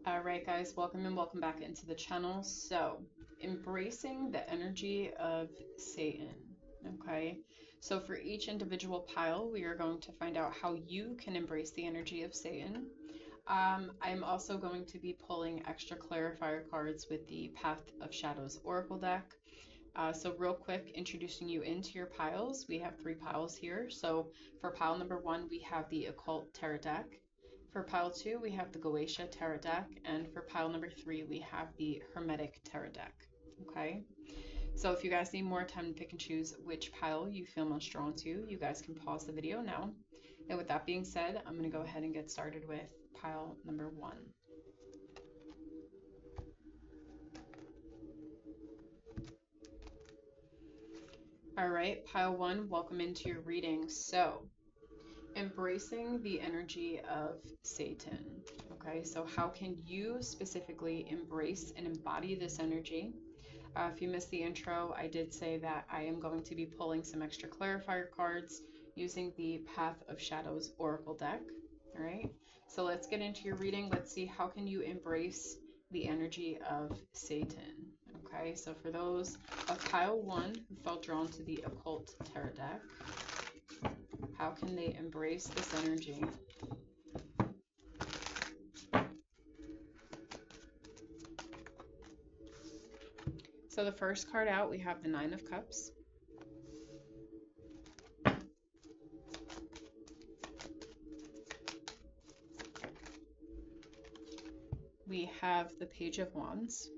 Alright guys, welcome and welcome back into the channel. So, embracing the energy of Satan. Okay, so for each individual pile, we are going to find out how you can embrace the energy of Satan. I'm also going to be pulling extra clarifier cards with the Path of Shadows Oracle deck. So real quick, introducing you into your piles. We have 3 piles here. So for pile number 1, we have the Occult Tarot deck. For pile 2, we have the Goetia Tarot deck. And for pile number 3, we have the Hermetic Tarot deck. Okay, so if you guys need more time to pick and choose which pile you feel most drawn to, you guys can pause the video now. And with that being said, I'm going to go ahead and get started with pile number 1. Alright, pile 1, welcome into your reading. So, embracing the energy of Satan. Okay, so how can you specifically embrace and embody this energy? If you missed the intro, I did say that I am going to be pulling some extra clarifier cards using the Path of Shadows Oracle deck. All right, so let's get into your reading. Let's see how can you embrace the energy of Satan. Okay, so for those of pile 1 who felt drawn to the Occult Tarot deck, how can they embrace this energy? So the first card out, we have the Nine of Cups. We have the Page of Wands.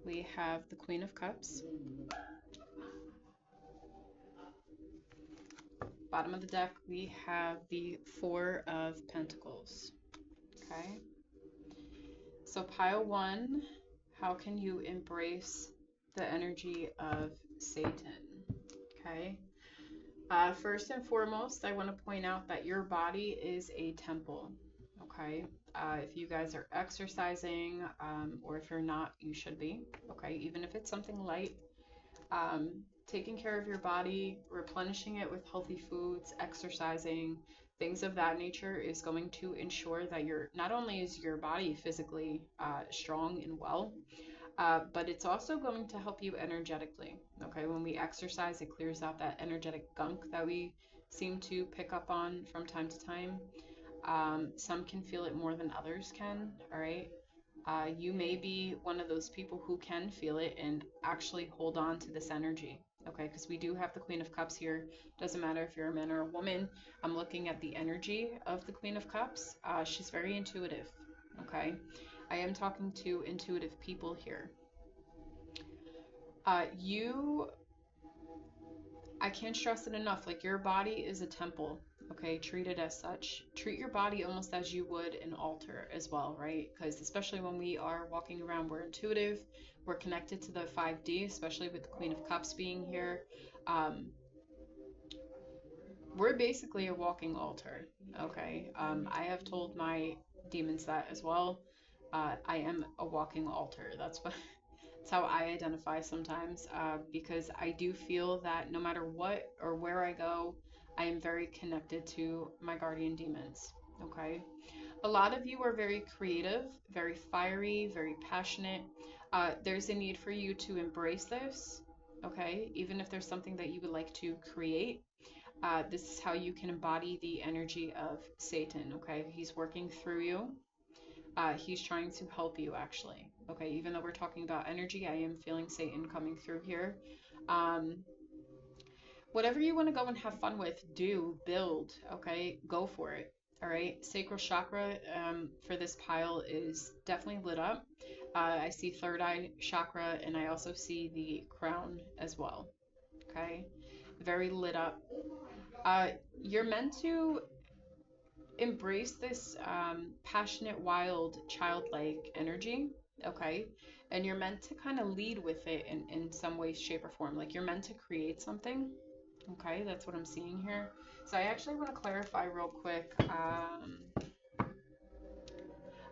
We have the Queen of Cups. Bottom of the deck, we have the Four of Pentacles. Okay. So pile 1, how can you embrace the energy of Satan? Okay. First and foremost, I want to point out that your body is a temple. Okay. If you guys are exercising, or if you're not, you should be. Okay. Even if it's something light, taking care of your body, replenishing it with healthy foods, exercising, things of that nature is going to ensure that not only is your body physically strong and well, but it's also going to help you energetically. Okay, when we exercise, it clears out that energetic gunk that we seem to pick up on from time to time. Some can feel it more than others can, all right? You may be one of those people who can feel it and actually hold on to this energy, okay? Because we do have the Queen of Cups here. Doesn't matter if you're a man or a woman. I'm looking at the energy of the Queen of Cups. She's very intuitive, okay? I am talking to intuitive people here. I can't stress it enough, like your body is a temple, okay? Treat it as such. Treat your body almost as you would an altar as well, right? Because especially when we are walking around, we're intuitive, we're connected to the 5D, especially with the Queen of Cups being here. We're basically a walking altar, okay? I have told my demons that as well. I am a walking altar. That's how I identify sometimes, because I do feel that no matter what or where I go, I am very connected to my guardian demons, okay? A lot of you are very creative, very fiery, very passionate. There's a need for you to embrace this, okay? Even if there's something that you would like to create, this is how you can embody the energy of Satan, okay? He's working through you. He's trying to help you, actually. Okay, even though we're talking about energy, I am feeling Satan coming through here. Whatever you want to go and have fun with, build, okay? Go for it, all right? Sacral chakra for this pile is definitely lit up. I see third eye chakra, and I also see the crown as well, okay? Very lit up. You're meant to embrace this passionate, wild, childlike energy, okay? And you're meant to kind of lead with it in some way, shape, or form. Like you're meant to create something, okay? That's what I'm seeing here. So I actually want to clarify real quick.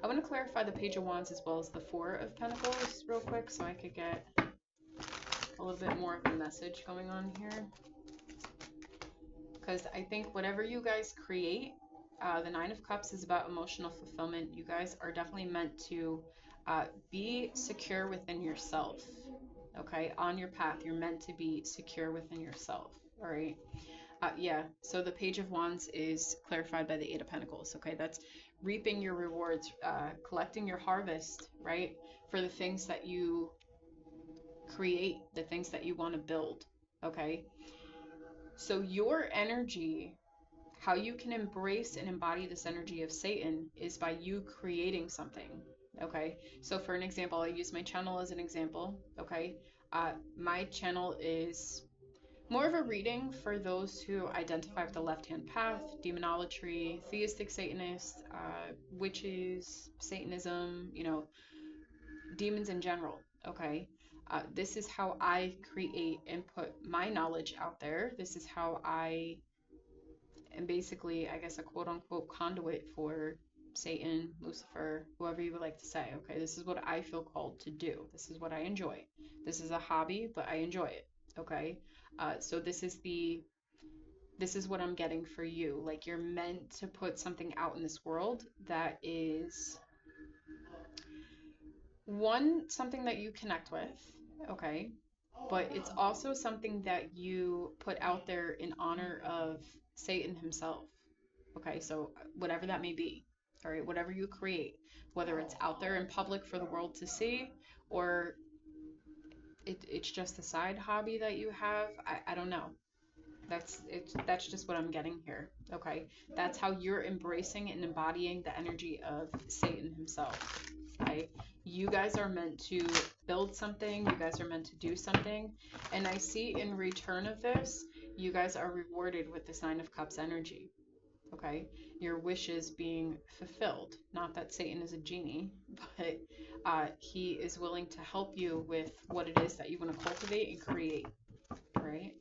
I want to clarify the Page of Wands as well as the Four of Pentacles real quick so I could get a little bit more of a message going on here. because I think whatever you guys create, the Nine of Cups is about emotional fulfillment. You guys are definitely meant to be secure within yourself. Okay, on your path, you're meant to be secure within yourself. All right. Yeah, so the Page of Wands is clarified by the Eight of Pentacles. Okay, that's reaping your rewards, collecting your harvest, right? For the things that you create, the things that you want to build. Okay, so your energy, how you can embrace and embody this energy of Satan is by you creating something. Okay, so for an example, I use my channel as an example. Okay, my channel is more of a reading for those who identify with the left-hand path, demonolatry, theistic Satanists, witches, Satanism, you know, demons in general, okay? This is how I create and put my knowledge out there. This is how I am basically, I guess, a quote-unquote conduit for Satan, Lucifer, whoever you would like to say, okay? This is what I feel called to do. This is what I enjoy. This is a hobby, but I enjoy it, okay? So this is what I'm getting for you. Like, you're meant to put something out in this world that is something that you connect with, okay? But it's also something that you put out there in honor of Satan himself. Okay, so whatever that may be, all right, whatever you create, whether it's out there in public for the world to see, or it's just a side hobby that you have, I don't know. That's just what I'm getting here. Okay, that's how you're embracing and embodying the energy of Satan himself. Okay, you guys are meant to build something. You guys are meant to do something, and I see in return of this, you guys are rewarded with this Nine of Cups energy. Okay, your wishes being fulfilled. Not that Satan is a genie, but he is willing to help you with what it is that you want to cultivate and create. Right?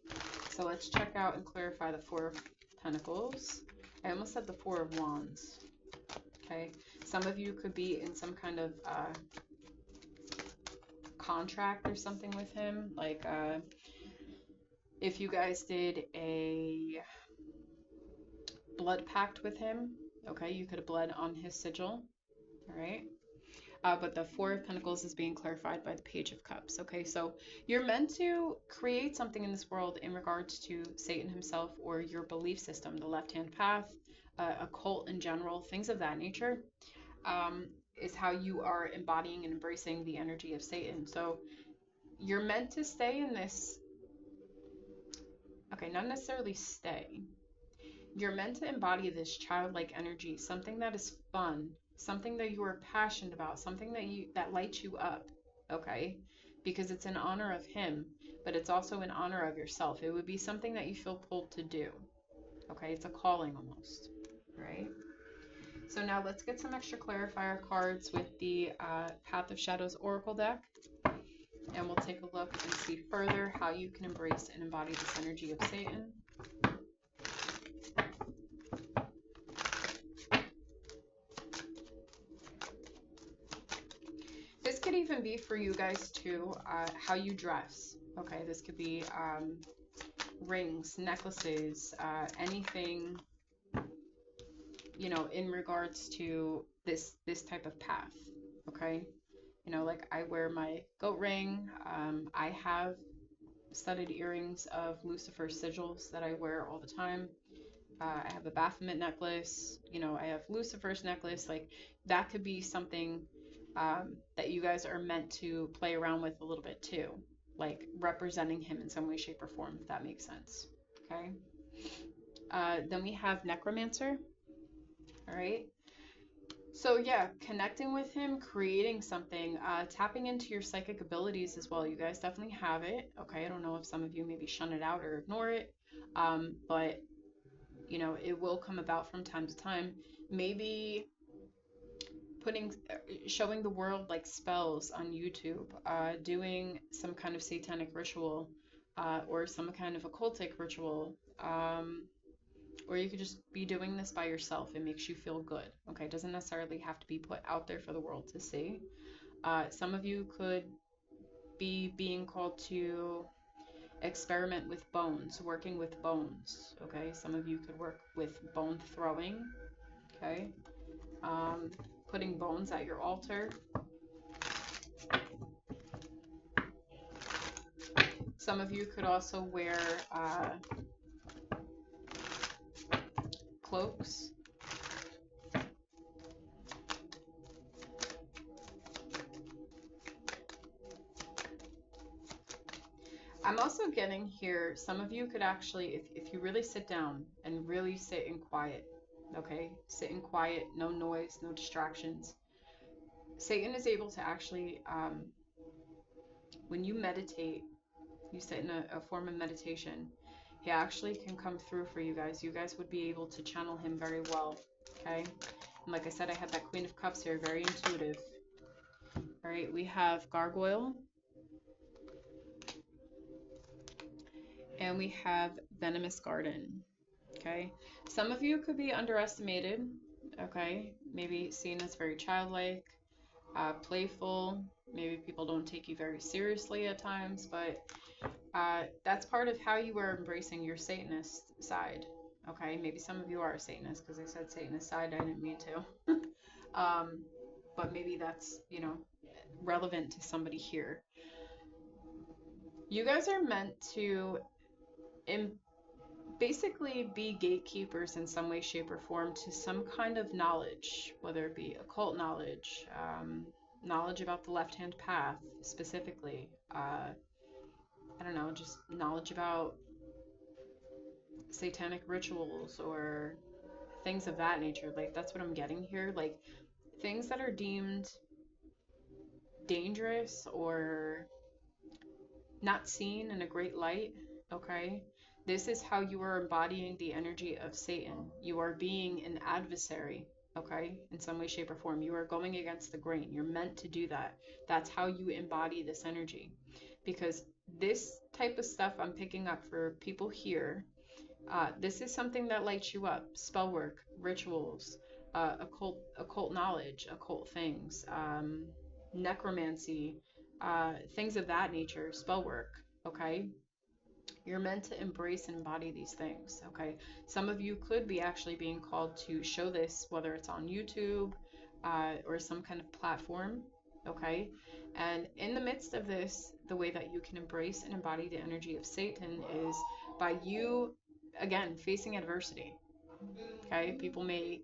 So let's check out and clarify the Four of Pentacles. I almost said the Four of Wands. Okay, some of you could be in some kind of contract or something with him. Like if you guys did a blood pact with him, okay, you could have bled on his sigil. All right. But the Four of Pentacles is being clarified by the Page of Cups. Okay, so you're meant to create something in this world in regards to Satan himself or your belief system, the left-hand path, occult in general, things of that nature, is how you are embodying and embracing the energy of Satan. So you're meant to stay in this, okay, not necessarily stay. You're meant to embody this childlike energy, something that is fun, something that you are passionate about, something that lights you up, okay? Because it's in honor of him, but it's also in honor of yourself. It would be something that you feel pulled to do, okay? It's a calling almost, right? So now let's get some extra clarifier cards with the Path of Shadows Oracle deck, and we'll take a look and see further how you can embrace and embody this energy of Satan. This could even be for you guys too, how you dress. Okay, this could be rings, necklaces, anything, you know, in regards to this type of path. Okay, you know, like I wear my goat ring. I have studded earrings of Lucifer sigils that I wear all the time. I have a Baphomet necklace. You know, I have Lucifer's necklace. Like that could be something that you guys are meant to play around with a little bit too, like representing him in some way, shape, or form, if that makes sense. Okay. Then we have Necromancer. All right. So yeah, connecting with him, creating something, tapping into your psychic abilities as well. You guys definitely have it. Okay. I don't know if some of you maybe shun it out or ignore it, but you know, it will come about from time to time. Maybe showing the world like spells on YouTube, doing some kind of satanic ritual, or some kind of occultic ritual, or you could just be doing this by yourself. It makes you feel good. Okay, it doesn't necessarily have to be put out there for the world to see. Some of you could be being called to Experiment with bones, working with bones, okay? Some of you could work with bone throwing, okay? Putting bones at your altar. Some of you could also wear cloaks. I'm also getting here, some of you could actually, if you really sit down and really sit in quiet, okay? Sit in quiet, no noise, no distractions. Satan is able to actually, when you meditate, you sit in a form of meditation, he actually can come through for you guys. You guys would be able to channel him very well, okay? And like I said, I had that Queen of Cups here, very intuitive. All right, we have Gargoyle. And we have Venomous Garden, okay? Some of you could be underestimated, okay? Maybe seen as very childlike, playful. Maybe people don't take you very seriously at times, but that's part of how you are embracing your Satanist side, okay? Maybe some of you are a Satanist, because I said Satanist side, I didn't mean to. But maybe that's, you know, relevant to somebody here. You guys are meant to basically be gatekeepers in some way, shape, or form to some kind of knowledge, whether it be occult knowledge, knowledge about the left-hand path specifically, I don't know, just knowledge about satanic rituals or things of that nature. Like, that's what I'm getting here. Like, things that are deemed dangerous or not seen in a great light, okay? This is how you are embodying the energy of Satan. You are being an adversary, okay? In some way, shape, or form. You are going against the grain. You're meant to do that. That's how you embody this energy. Because this type of stuff I'm picking up for people here, this is something that lights you up. Spell work, rituals, occult knowledge, occult things, necromancy, things of that nature, spell work, okay? You're meant to embrace and embody these things, okay? Some of you could be actually being called to show this, whether it's on YouTube or some kind of platform, okay? And in the midst of this, the way that you can embrace and embody the energy of Satan is by you, again, facing adversity, okay? People may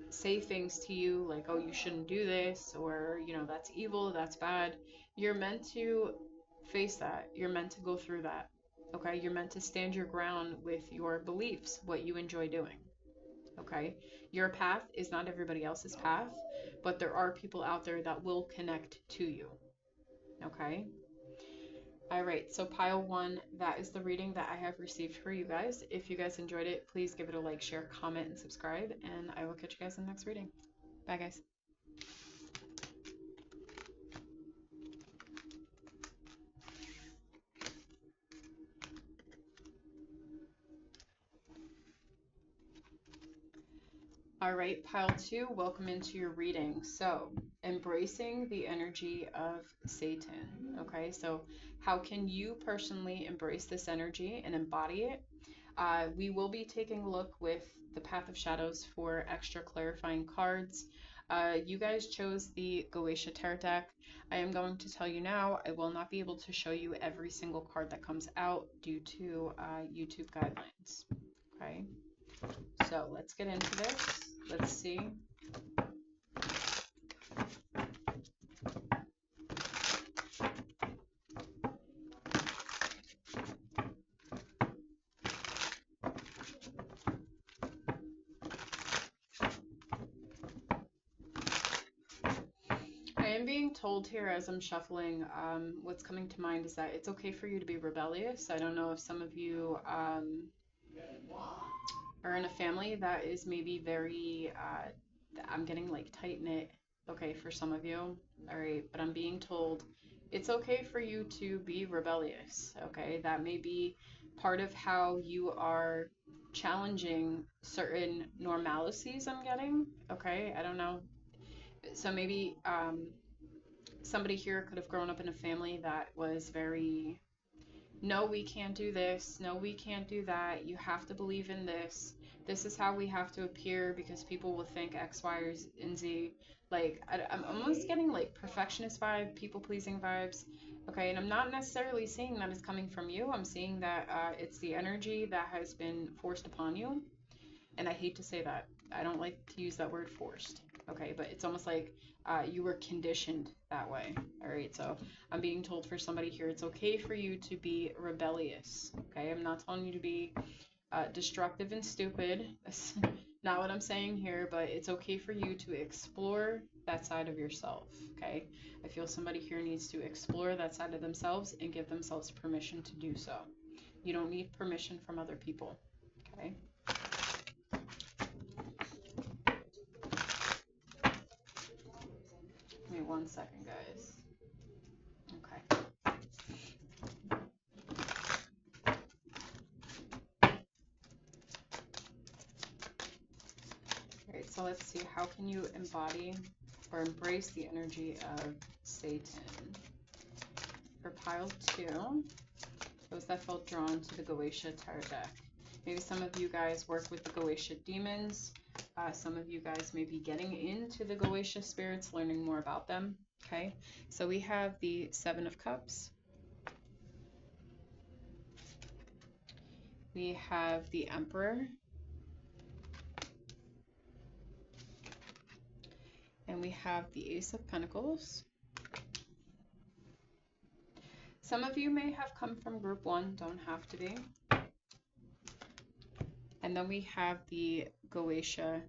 say things to you like, oh, you shouldn't do this, or, you know, that's evil, that's bad. You're meant to face that. You're meant to go through that, okay? You're meant to stand your ground with your beliefs, what you enjoy doing, okay? Your path is not everybody else's path, but there are people out there that will connect to you, okay? All right, so pile one, that is the reading that I have received for you guys. If you guys enjoyed it, please give it a like, share, comment, and subscribe, and I will catch you guys in the next reading. Bye, guys. All right, pile two, welcome into your reading. So, embracing the energy of Satan. Okay, so how can you personally embrace this energy and embody it? We will be taking a look with the Path of Shadows for extra clarifying cards. You guys chose the Goetia Tarot deck. I am going to tell you now, I will not be able to show you every single card that comes out due to YouTube guidelines. Okay, so let's get into this. Let's see. I am being told here as I'm shuffling, what's coming to mind is that it's okay for you to be rebellious. I don't know if some of you are in a family that is maybe very, I'm getting like tight-knit, okay, for some of you, all right, but I'm being told it's okay for you to be rebellious, okay? That may be part of how you are challenging certain normalities I'm getting, okay? I don't know. So maybe somebody here could have grown up in a family that was very, no, we can't do this. No, we can't do that. You have to believe in this. This is how we have to appear because people will think X, Y, or Z, and Z. Like, I'm almost getting like perfectionist vibe, people pleasing vibes. Okay, and I'm not necessarily seeing that it's coming from you. I'm seeing that it's the energy that has been forced upon you. And I hate to say that. I don't like to use that word forced. Okay, but it's almost like you were conditioned that way. All right, so I'm being told for somebody here, it's okay for you to be rebellious. Okay, I'm not telling you to be destructive and stupid. That's not what I'm saying here, but it's okay for you to explore that side of yourself. Okay, I feel somebody here needs to explore that side of themselves and give themselves permission to do so. You don't need permission from other people. Okay. Give me 1 second, guys. Okay. Alright, so let's see. How can you embody or embrace the energy of Satan? For pile 2, those that felt drawn to the Goetia Tarot deck. Maybe some of you guys work with the Goetia demons. Some of you guys may be getting into the Goetia spirits, learning more about them. Okay, so we have the 7 of Cups. We have the Emperor. And we have the Ace of Pentacles. Some of you may have come from group 1, don't have to be. And then we have the Goetia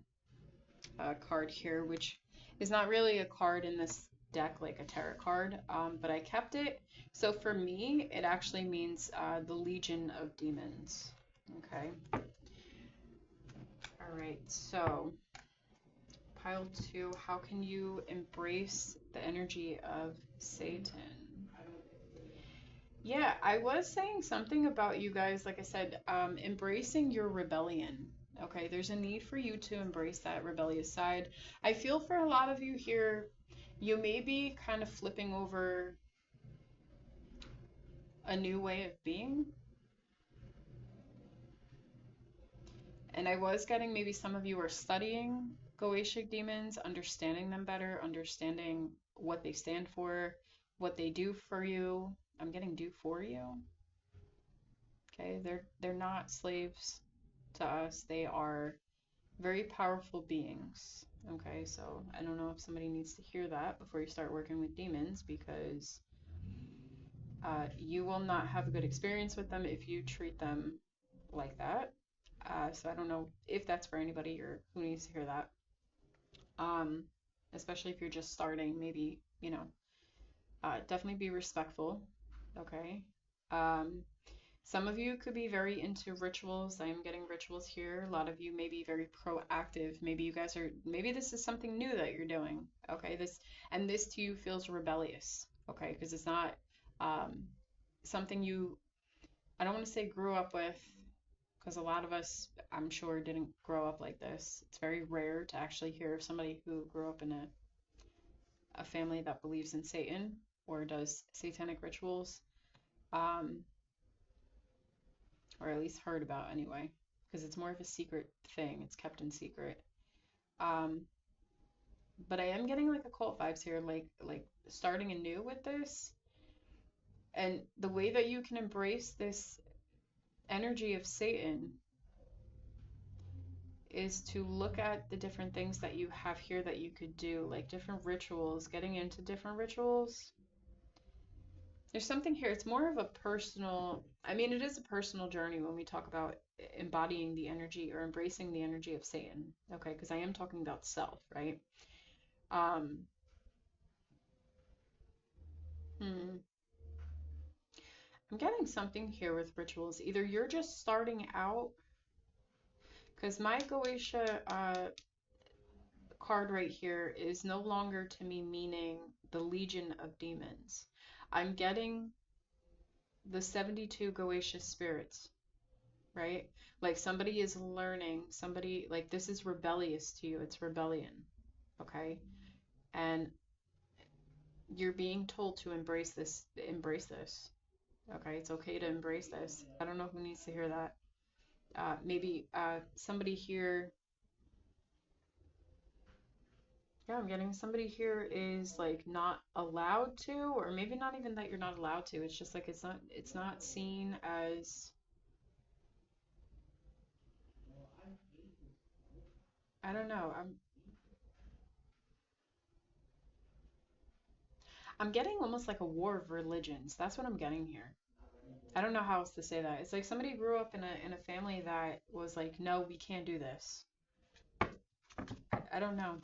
card here, which is not really a card in this deck like a tarot card, but I kept it. So for me, it actually means the Legion of Demons. Okay. All right, so pile 2, how can you embrace the energy of Satan? Yeah, I was saying something about you guys, like I said, embracing your rebellion. Okay, there's a need for you to embrace that rebellious side. I feel for a lot of you here, you may be kind of flipping over a new way of being. And I was getting maybe some of you are studying Goetic demons, understanding them better, understanding what they stand for, what they do for you. I'm getting do for you. Okay, they're not slaves to us. They are very powerful beings. Okay, so I don't know if somebody needs to hear that before you start working with demons, because you will not have a good experience with them if you treat them like that. So I don't know if that's for anybody or who needs to hear that. Especially if you're just starting, maybe, you know, definitely be respectful. Okay. Some of you could be very into rituals. I am getting rituals here. A lot of you may be very proactive. Maybe you guys are, maybe this is something new that you're doing. Okay, this to you feels rebellious. Okay, because it's not something you, I don't want to say grew up with, because a lot of us, I'm sure, didn't grow up like this. It's very rare to actually hear of somebody who grew up in a family that believes in Satan or does satanic rituals. Or at least heard about anyway, because it's more of a secret thing. It's kept in secret. But I am getting like occult vibes here, like starting anew with this. And the way that you can embrace this energy of Satan is to look at the different things that you have here that you could do, like different rituals, getting into different rituals. There's something here. It's more of a personal, I mean, it is a personal journey when we talk about embodying the energy or embracing the energy of Satan. Okay, because I am talking about self, right? I'm getting something here with rituals. Either you're just starting out, because my Goetia card right here is no longer to me meaning the Legion of Demons. I'm getting the 72 Goetia spirits, right? Like somebody is learning, somebody, like this is rebellious to you, it's rebellion, okay? And you're being told to embrace this, embrace this. Okay, it's okay to embrace this. I don't know who needs to hear that. Maybe somebody here, yeah, I'm getting somebody here is like not allowed to, or maybe not even that you're not allowed to. It's just like it's not seen as, I don't know. I'm getting almost like a war of religions. That's what I'm getting here. I don't know how else to say that. It's like somebody grew up in a family that was like, no, we can't do this. I don't know.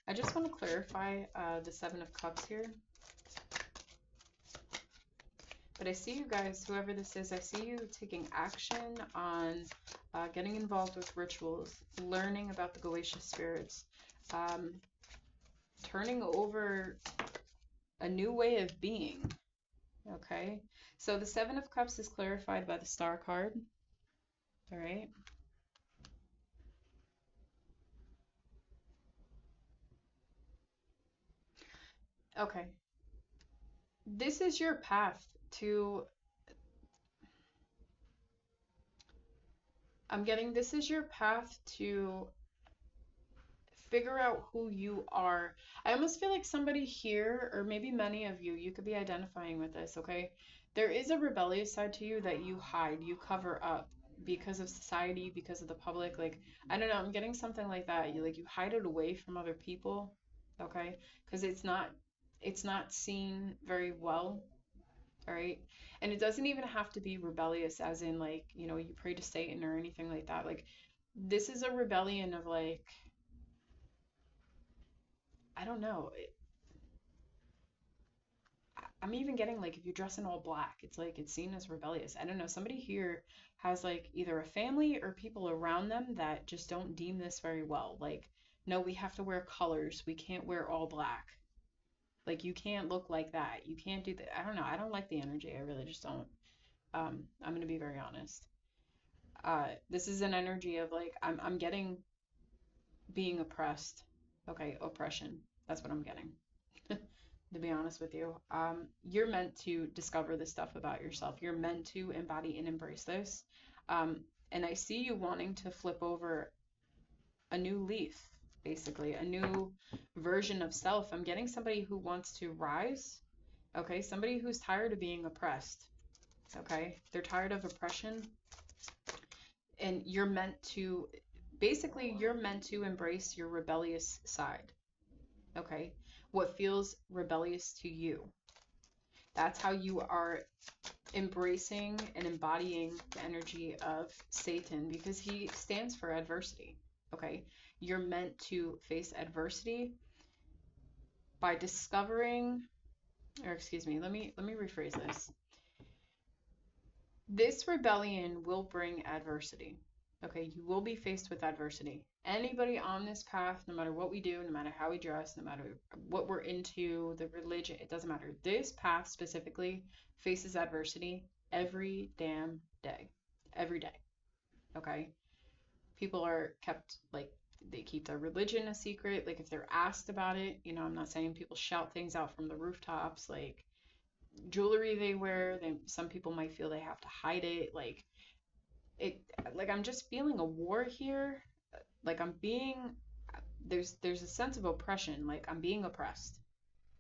I just want to clarify the Seven of Cups here. But I see you guys, whoever this is, I see you taking action on getting involved with rituals, learning about the Goetia spirits, turning over a new way of being. Okay, so the Seven of Cups is clarified by the Star card. All right. Okay. This is your path to, I'm getting this is your path to figure out who you are. I almost feel like somebody here, or maybe many of you, you could be identifying with this, okay? There is a rebellious side to you that you hide, you cover up because of society, because of the public. Like, I don't know, I'm getting something like that. You hide it away from other people, okay? Because it's not seen very well, all right? And it doesn't even have to be rebellious as in like, you pray to Satan or anything like that. Like, this is a rebellion of like, I don't know. I'm even getting like if you dress in all black, it's like it's seen as rebellious. I don't know. Somebody here has like either a family or people around them that just don't deem this very well. Like, no, we have to wear colors. We can't wear all black. Like, you can't look like that. You can't do that. I don't know. I don't like the energy. I really just don't. I'm gonna be very honest. This is an energy of like I'm getting being oppressed. Okay, oppression. That's what I'm getting. To be honest with you. You're meant to discover this stuff about yourself. You're meant to embody and embrace this. And I see you wanting to flip over a new leaf, basically, a new version of self. I'm getting somebody who wants to rise, okay? Somebody who's tired of being oppressed, okay? They're tired of oppression, and you're meant to, basically, you're meant to embrace your rebellious side, okay? What feels rebellious to you. That's how you are embracing and embodying the energy of Satan because he stands for adversity. Okay? You're meant to face adversity by discovering, or excuse me, let me rephrase this. This rebellion will bring adversity. Okay, you will be faced with adversity. Anybody on this path, no matter what we do, no matter how we dress, no matter what we're into, the religion, it doesn't matter. This path specifically faces adversity every damn day. Every day. Okay? People are kept, like, they keep their religion a secret. Like, if they're asked about it, I'm not saying people shout things out from the rooftops, like, jewelry they wear, some people might feel they have to hide it. I'm just feeling a war here. Like I'm being there's a sense of oppression. Like I'm being oppressed.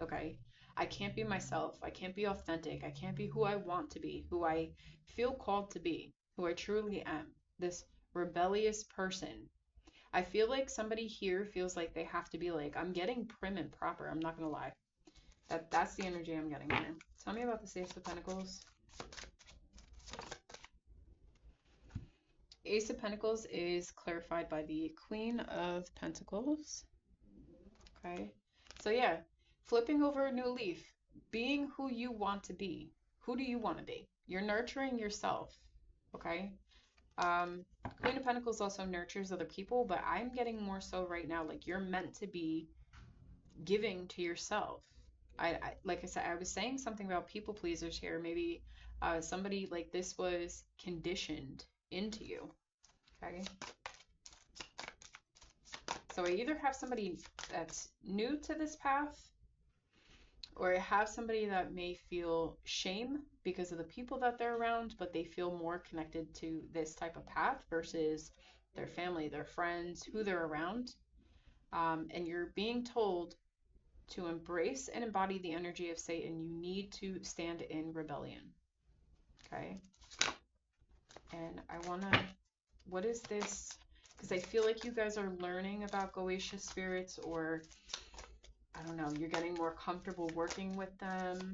Okay? I can't be myself. I can't be authentic. I can't be who I want to be, who I feel called to be, who I truly am. This rebellious person. I feel like somebody here feels like they have to be like, I'm getting prim and proper. I'm not gonna lie. That's the energy I'm getting here. Tell me about the Ace of Pentacles. Ace of Pentacles is clarified by the Queen of Pentacles. Okay. So yeah, flipping over a new leaf, being who you want to be. Who do you want to be? You're nurturing yourself. Okay. Queen of Pentacles also nurtures other people, but I'm getting more so right now, like you're meant to be giving to yourself. Like I said, I was saying something about people pleasers here. Maybe somebody like this was conditioned into you. Okay. So I either have somebody that's new to this path, or I have somebody that may feel shame because of the people that they're around, but they feel more connected to this type of path versus their family, their friends, who they're around. And you're being told to embrace and embody the energy of Satan. You need to stand in rebellion. Okay? And I want to, what is this? Because I feel like you guys are learning about Goetia spirits, or I don't know, you're getting more comfortable working with them.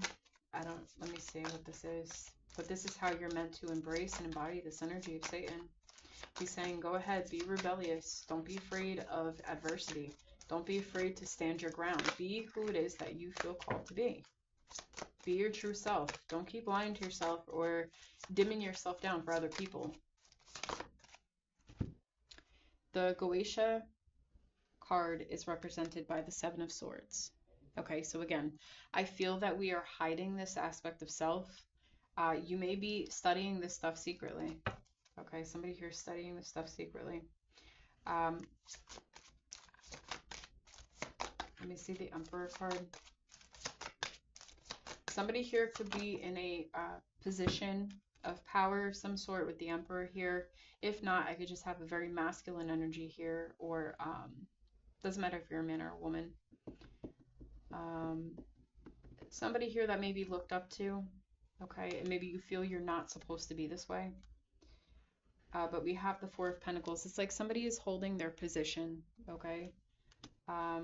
Let me see what this is. But this is how you're meant to embrace and embody this energy of Satan. He's saying, go ahead, be rebellious. Don't be afraid of adversity. Don't be afraid to stand your ground. Be who it is that you feel called to be. Be your true self. Don't keep lying to yourself or dimming yourself down for other people. The Goetia card is represented by the Seven of Swords. Okay, so again, I feel that we are hiding this aspect of self. You may be studying this stuff secretly. Okay, somebody here is studying this stuff secretly. Let me see the Emperor card. Somebody here could be in a position of power of some sort with the Emperor here. If not, I could just have a very masculine energy here, or doesn't matter if you're a man or a woman. Somebody here that may be looked up to, okay, and maybe you feel you're not supposed to be this way. But we have the Four of Pentacles. It's like somebody is holding their position, okay? I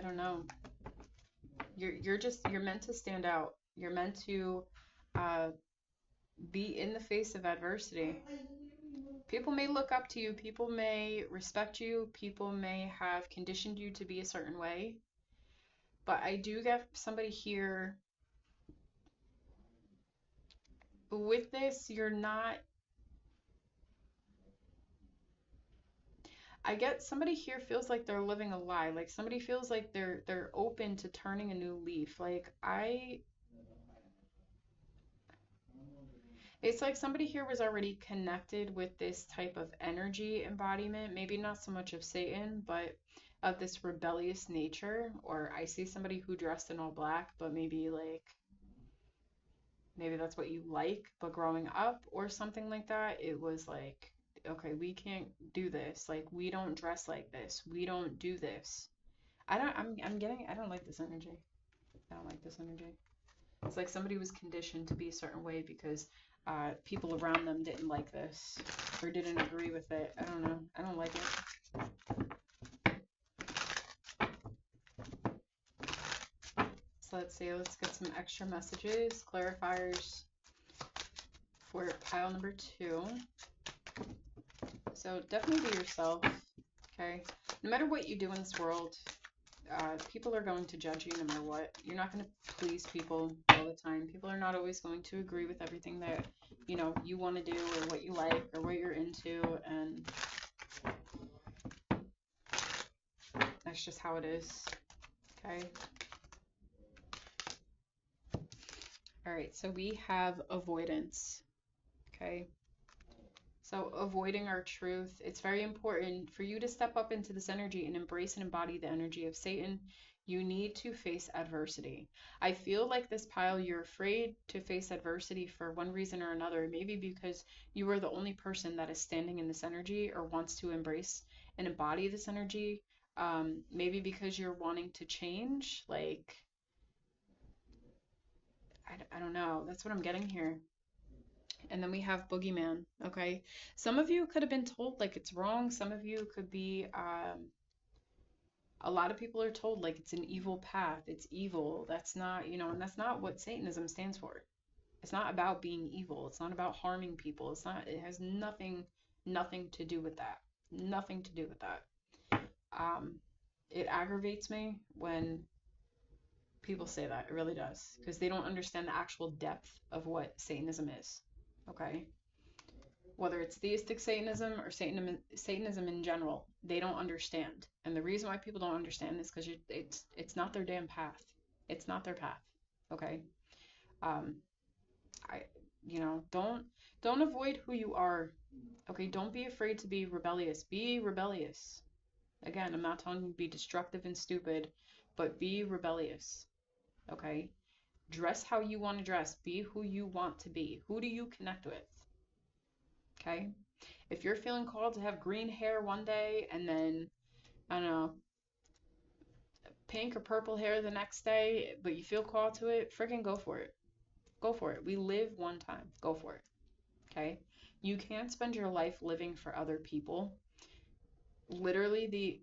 don't know. You're meant to stand out. You're meant to be in the face of adversity. People may look up to you. People may respect you. People may have conditioned you to be a certain way. But I do get somebody here. With this, you're not... I get somebody here feels like they're living a lie. Like somebody feels like they're open to turning a new leaf. Like it's like somebody here was already connected with this type of energy embodiment. Maybe not so much of Satan, but of this rebellious nature. Or I see somebody who dressed in all black, but maybe that's what you like. But growing up or something like that, it was like, okay, we can't do this. Like, we don't dress like this. We don't do this. I don't like this energy. I don't like this energy. It's like somebody was conditioned to be a certain way because people around them didn't like this or didn't agree with it. I don't know. I don't like it. So let's see. Let's get some extra messages, clarifiers for pile number 2. So definitely be yourself, okay? No matter what you do in this world, people are going to judge you no matter what. You're not going to please people all the time. People are not always going to agree with everything that, you want to do or what you like or what you're into, and that's just how it is, okay? All right, so we have avoidance, okay? So avoiding our truth, it's very important for you to step up into this energy and embrace and embody the energy of Satan. You need to face adversity. I feel like this pile, you're afraid to face adversity for one reason or another. Maybe because you are the only person that is standing in this energy or wants to embrace and embody this energy. Maybe because you're wanting to change. Like, I don't know. That's what I'm getting here. And then we have boogeyman, okay? Some of you could have been told like it's wrong. Some of you could be, a lot of people are told like it's an evil path. It's evil. That's not, and that's not what Satanism stands for. It's not about being evil. It's not about harming people. It has nothing to do with that. Nothing to do with that. It aggravates me when people say that. It really does. Because they don't understand the actual depth of what Satanism is. Okay? Whether it's theistic Satanism or Satanism in general, they don't understand. And the reason why people don't understand is because it's not their damn path. It's not their path. Okay? You know, don't avoid who you are. Okay, don't be afraid to be rebellious. Be rebellious. Again, I'm not telling you to be destructive and stupid, but be rebellious. Okay? Dress how you want to dress. Be who you want to be. Who do you connect with? Okay? If you're feeling called to have green hair one day and then, I don't know, pink or purple hair the next day, but you feel called to it, freaking go for it. Go for it. We live one time. Go for it. Okay? You can't spend your life living for other people. Literally,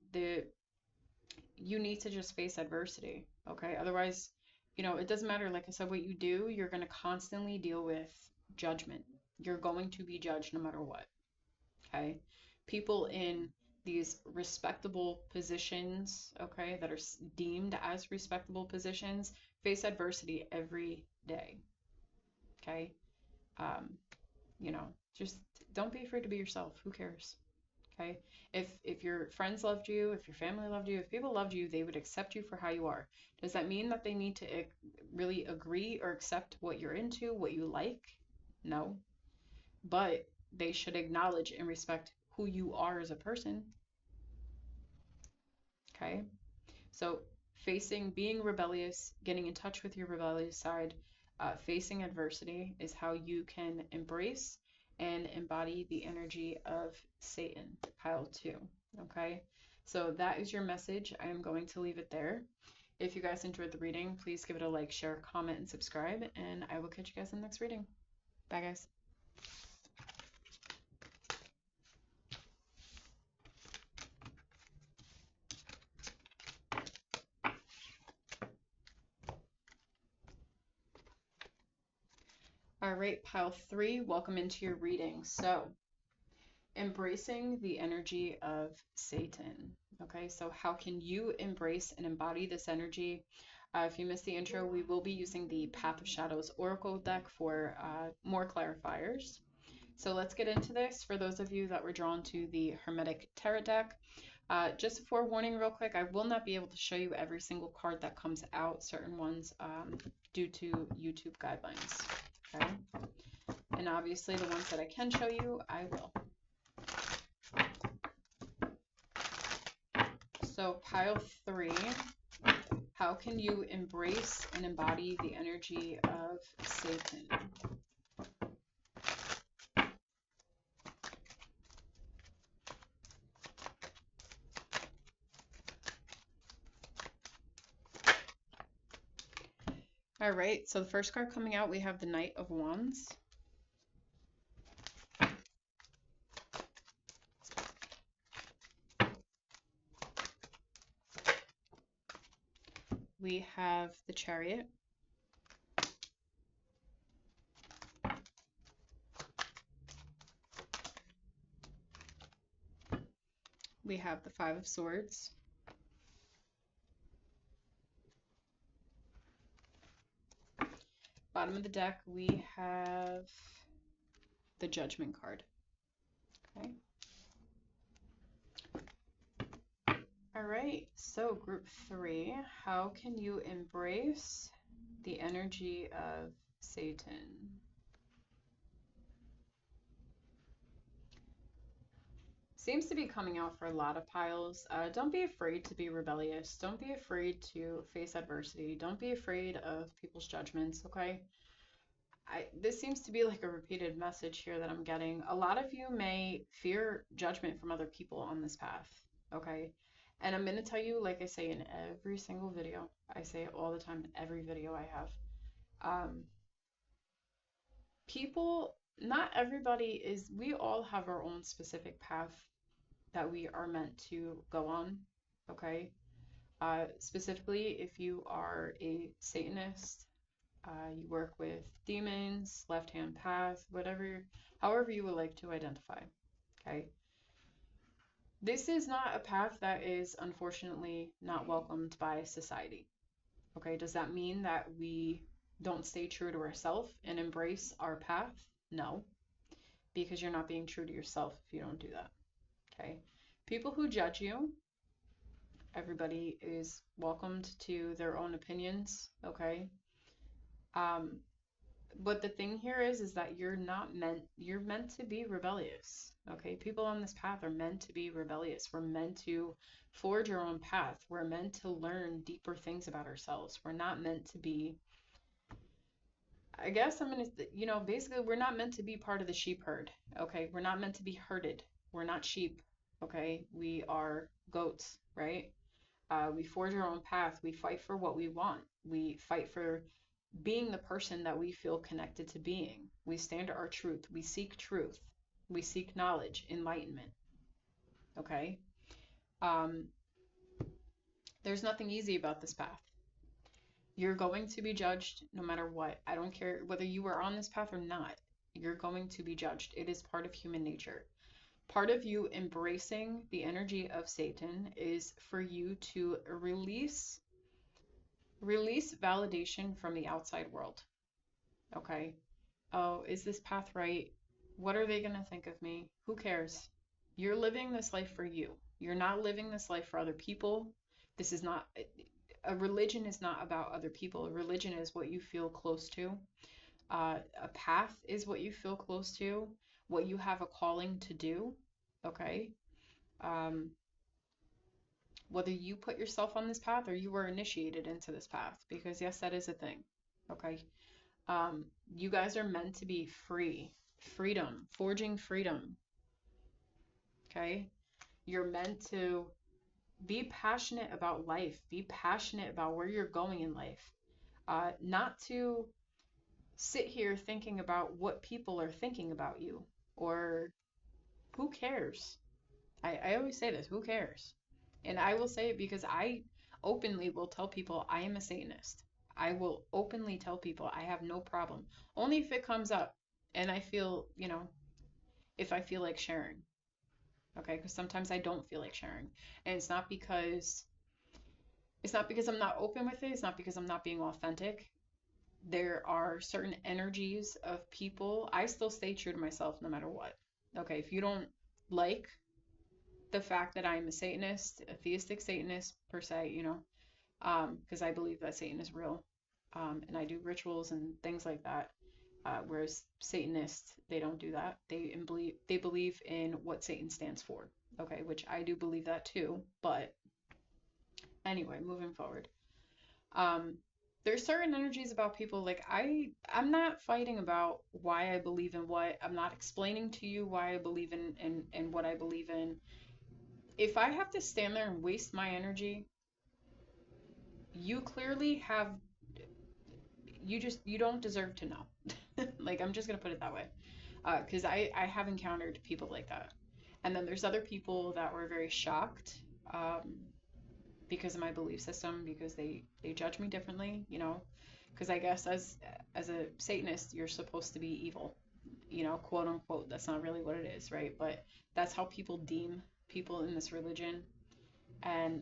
you need to just face adversity. Okay? Otherwise, you know, it doesn't matter. Like I said, what you do, you're going to constantly deal with judgment. You're going to be judged no matter what. Okay? People in these respectable positions, okay, that are deemed as respectable positions, face adversity every day. Okay? Um, you know, just don't be afraid to be yourself. Who cares? Okay? If your friends loved you, if your family loved you, if people loved you, they would accept you for how you are. Does that mean that they need to really agree or accept what you're into, what you like? No. But they should acknowledge and respect who you are as a person. Okay? So being rebellious, getting in touch with your rebellious side, facing adversity is how you can embrace and embody the energy of Satan, pile 2. Okay? So that is your message. I am going to leave it there. If you guys enjoyed the reading, please give it a like, share, comment, and subscribe, and I will catch you guys in the next reading. Bye, guys. All right, pile 3, welcome into your reading. So, embracing the energy of Satan. Okay, so how can you embrace and embody this energy? If you missed the intro, we will be using the Path of Shadows Oracle deck for more clarifiers. So let's get into this. For those of you that were drawn to the Hermetic Tarot deck, just a forewarning real quick, I will not be able to show you every single card that comes out, certain ones due to YouTube guidelines. Okay, and obviously the ones that I can show you, I will. So pile 3, how can you embrace and embody the energy of Satan? All right, so the first card coming out, we have the Knight of Wands. We have the Chariot. We have the Five of Swords. Bottom of the deck, we have the Judgment card. Okay. All right, so group 3, how can you embrace the energy of Satan? Seems to be coming out for a lot of piles. Don't be afraid to be rebellious. Don't be afraid to face adversity. Don't be afraid of people's judgments, okay? This seems to be like a repeated message here that I'm getting. A lot of you may fear judgment from other people on this path, okay? And I'm going to tell you, like I say in every single video, I say it all the time in every video I have. People, not everybody is, we all have our own specific path that we are meant to go on, okay? Specifically, if you are a Satanist, you work with demons, left-hand path, whatever, however you would like to identify, okay? This is not a path that is unfortunately not welcomed by society, okay? Does that mean that we don't stay true to ourselves and embrace our path? No, because you're not being true to yourself if you don't do that, okay? People who judge you, everybody is welcomed to their own opinions, okay? But the thing here is that you're meant to be rebellious. Okay? People on this path are meant to be rebellious. We're meant to forge our own path. We're meant to learn deeper things about ourselves. We're not meant to be, I guess I'm gonna, basically, we're not meant to be part of the sheep herd. Okay? We're not meant to be herded. We're not sheep. Okay? We are goats, right? We forge our own path. We fight for what we want. We fight for being the person that we feel connected to being. We stand our truth. We seek truth. We seek knowledge, enlightenment. Okay? Um, there's nothing easy about this path. You're going to be judged no matter what. I don't care whether you are on this path or not. You're going to be judged. It is part of human nature. Part of you embracing the energy of Satan is for you to release validation from the outside world. Okay? Oh, is this path right? What are they going to think of me? Who cares? You're living this life for you. You're not living this life for other people. This is not, a religion is not about other people. A religion is what you feel close to. A path is what you feel close to, what you have a calling to do. Okay? Um, whether you put yourself on this path or you were initiated into this path, because yes, that is a thing. Okay? You guys are meant to be free. Freedom. Forging freedom. Okay? You're meant to be passionate about life. Be passionate about where you're going in life. Not to sit here thinking about what people are thinking about you. Or who cares? I always say this, who cares? And I will say it because I openly will tell people I am a Satanist. I will openly tell people I have no problem. Only if it comes up and I feel, if I feel like sharing. Okay? Because sometimes I don't feel like sharing. And it's not because I'm not open with it. It's not because I'm not being authentic. There are certain energies of people. I still stay true to myself no matter what. Okay? If you don't like the fact that I'm a Satanist, a theistic Satanist per se, because I believe that Satan is real, and I do rituals and things like that. Whereas Satanists, they don't do that. They believe in what Satan stands for. Okay, which I do believe that too. But anyway, moving forward. There's certain energies about people, like I'm not fighting about why I believe in what. I'm not explaining to you why I believe in what I believe in. If I have to stand there and waste my energy, you clearly have, you don't deserve to know. Like, I'm just gonna put it that way. Because I have encountered people like that. And then there's other people that were very shocked because of my belief system, because they judge me differently, because I guess as a Satanist, you're supposed to be evil, quote unquote. That's not really what it is, right? But that's how people deem people in this religion. And,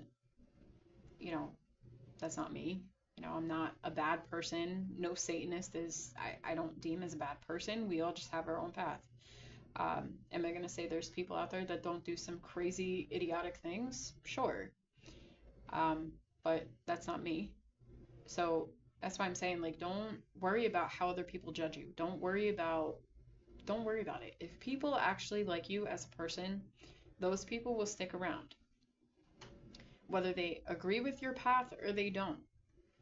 that's not me. I'm not a bad person. No Satanist is, I don't deem as a bad person. We all just have our own path. Am I going to say there's people out there that don't do some crazy, idiotic things? Sure. But that's not me. So that's why I'm saying, like, don't worry about how other people judge you. Don't worry about it. If people actually like you as a person, those people will stick around. Whether they agree with your path or they don't.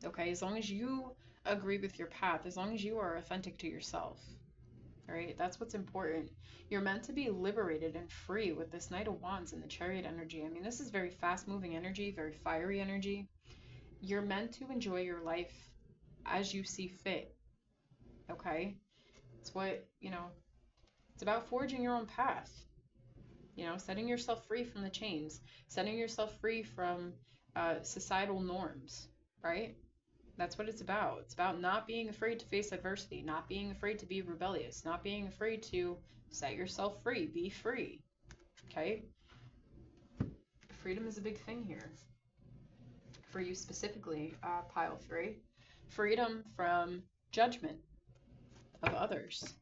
Okay? As long as you agree with your path, as long as you are authentic to yourself. Right? That's what's important. You're meant to be liberated and free with this Knight of Wands and the Chariot energy. I mean, this is very fast-moving energy, very fiery energy. You're meant to enjoy your life as you see fit. Okay? It's what, it's about forging your own path. Setting yourself free from the chains, setting yourself free from societal norms, right? That's what it's about. It's about not being afraid to face adversity, not being afraid to be rebellious, not being afraid to set yourself free, be free, okay? Freedom is a big thing here. For you specifically, pile 3. Freedom from judgment of others.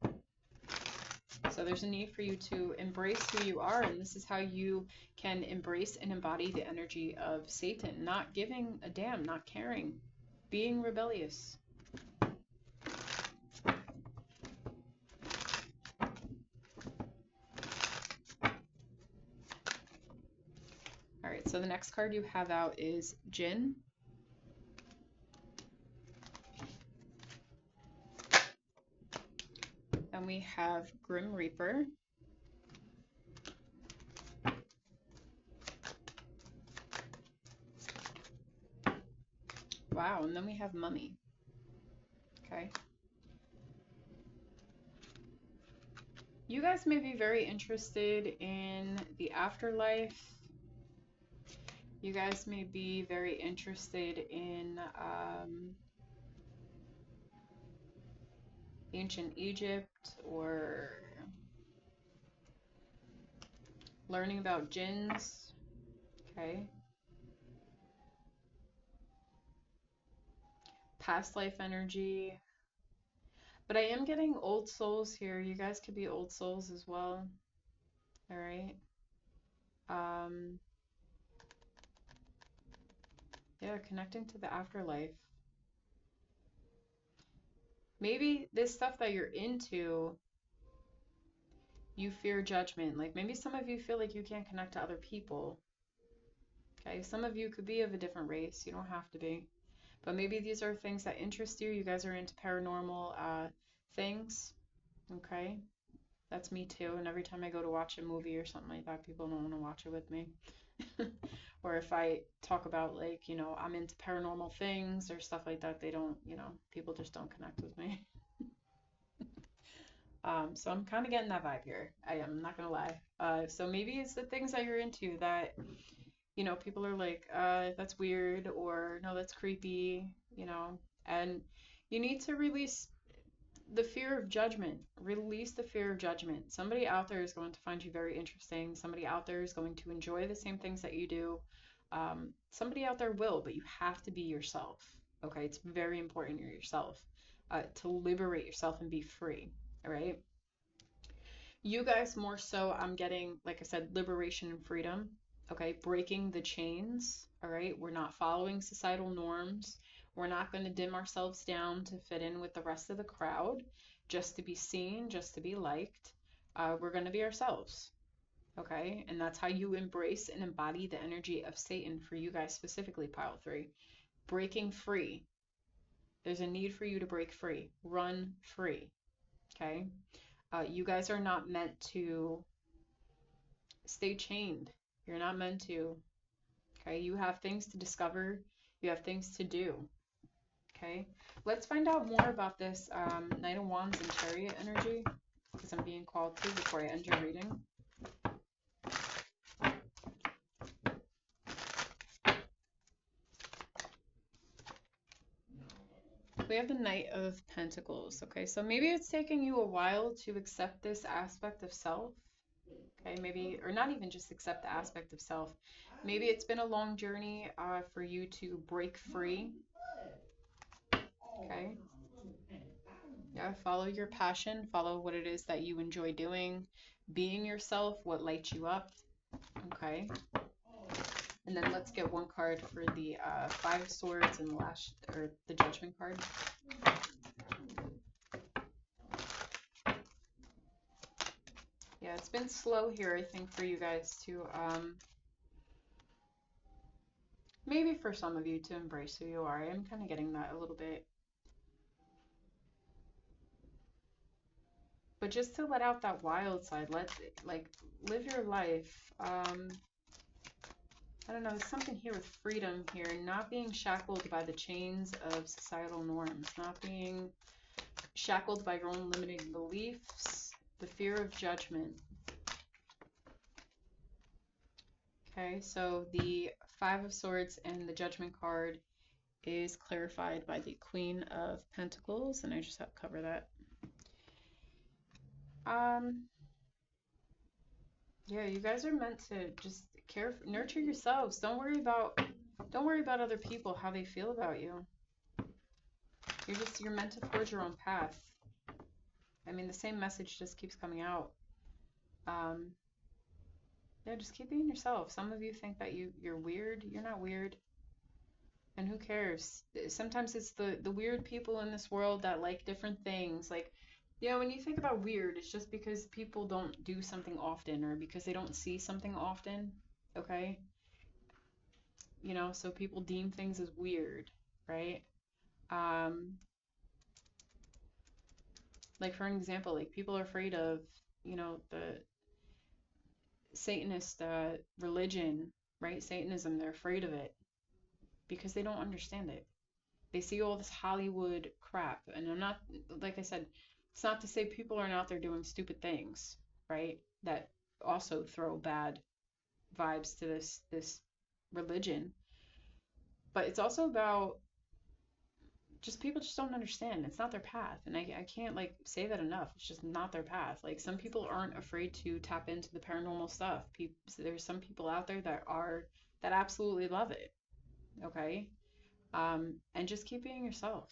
So there's a need for you to embrace who you are, and this is how you can embrace and embody the energy of Satan, not giving a damn, not caring, being rebellious. So the next card you have out is Jinn. And we have Grim Reaper. Wow, and then we have Mummy. Okay. You guys may be very interested in the afterlife. You guys may be very interested in ancient Egypt, or learning about jinns. Okay. Past life energy. But I am getting old souls here. You guys could be old souls as well. All right. Yeah, connecting to the afterlife. Maybe this stuff that you're into, you fear judgment. Like maybe some of you feel like you can't connect to other people. Okay, some of you could be of a different race. You don't have to be. But maybe these are things that interest you. You guys are into paranormal things. Okay, that's me too. And every time I go to watch a movie or something like that, people don't want to watch it with me. Or if I talk about, like, you know, I'm into paranormal things or stuff like that, they don't, you know, people just don't connect with me. So I'm kind of getting that vibe here. I am not gonna lie. So maybe it's the things that you're into that, you know, people are like, that's weird, or no, that's creepy, you know, and you need to release the fear of judgment. Release the fear of judgment. Somebody out there is going to find you very interesting. Somebody out there is going to enjoy the same things that you do. Somebody out there will, but you have to be yourself. Okay, it's very important you're yourself, to liberate yourself and be free. All right. You guys more so, I'm getting, like I said, liberation and freedom. Okay, breaking the chains. All right, we're not following societal norms. We're not going to dim ourselves down to fit in with the rest of the crowd, just to be seen, just to be liked. We're going to be ourselves. Okay, and that's how you embrace and embody the energy of Satan for you guys specifically, pile 3. Breaking free. There's a need for you to break free. Run free. Okay, you guys are not meant to stay chained. You're not meant to. Okay, you have things to discover. You have things to do. Okay, let's find out more about this Knight of Wands and Chariot energy, because I'm being called to before I end your reading. We have the Knight of Pentacles. Okay, so maybe it's taking you a while to accept this aspect of self. Okay, maybe, or not even just accept the aspect of self. Maybe it's been a long journey for you to break free. Okay. Yeah, follow your passion, follow what it is that you enjoy doing, being yourself, what lights you up. Okay. And then let's get one card for the 5 of Swords and the Judgment card. Yeah, it's been slow here, I think, for you guys to, maybe for some of you, to embrace who you are. I'm kind of getting that a little bit. But just to let out that wild side, live your life. I don't know, there's something here with freedom here, not being shackled by the chains of societal norms, not being shackled by your own limiting beliefs, the fear of judgment. Okay, so the 5 of Swords and the Judgment card is clarified by the Queen of Pentacles, and I just have to cover that. Yeah, you guys are meant to just nurture yourselves. Don't worry about other people, how they feel about you. You're meant to forge your own path. I mean, the same message just keeps coming out. Yeah, just keep being yourself. Some of you think that you're weird. You're not weird. And who cares? Sometimes it's the weird people in this world that like different things. Like, you know, when you think about weird, it's just because people don't do something often, or because they don't see something often. Okay? you know, so people deem things as weird, right? Um, like for an example, like people are afraid of, you know, the Satanist religion, right? Satanism, they're afraid of it because they don't understand it. They see all this Hollywood crap, and I'm not, like I said, it's not to say people aren't out there doing stupid things, right? That also throw bad vibes to this religion, but it's also about just people just don't understand. It's not their path, and I can't like say that enough. It's just not their path. Like some people aren't afraid to tap into the paranormal stuff. There's some people out there that absolutely love it. Okay, and just keep being yourself.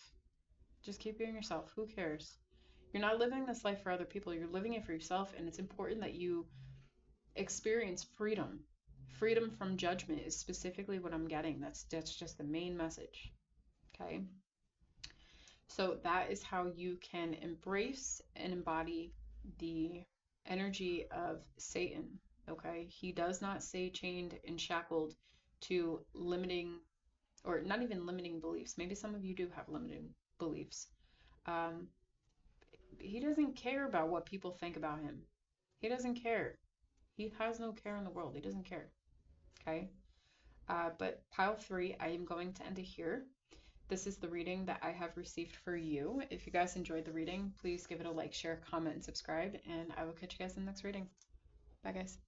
Just keep being yourself. Who cares? You're not living this life for other people. You're living it for yourself, and it's important that you experience freedom. Freedom from judgment is specifically what I'm getting. That's just the main message. Okay? So that is how you can embrace and embody the energy of Satan. Okay? He does not say chained and shackled to limiting, or not even limiting beliefs. Maybe some of you do have limiting beliefs. Um, he doesn't care about what people think about him. He doesn't care. He has no care in the world. He doesn't care. Okay? But pile 3, I am going to end it here. This is the reading that I have received for you. If you guys enjoyed the reading, please give it a like, share, comment, and subscribe, and I will catch you guys in the next reading. Bye, guys.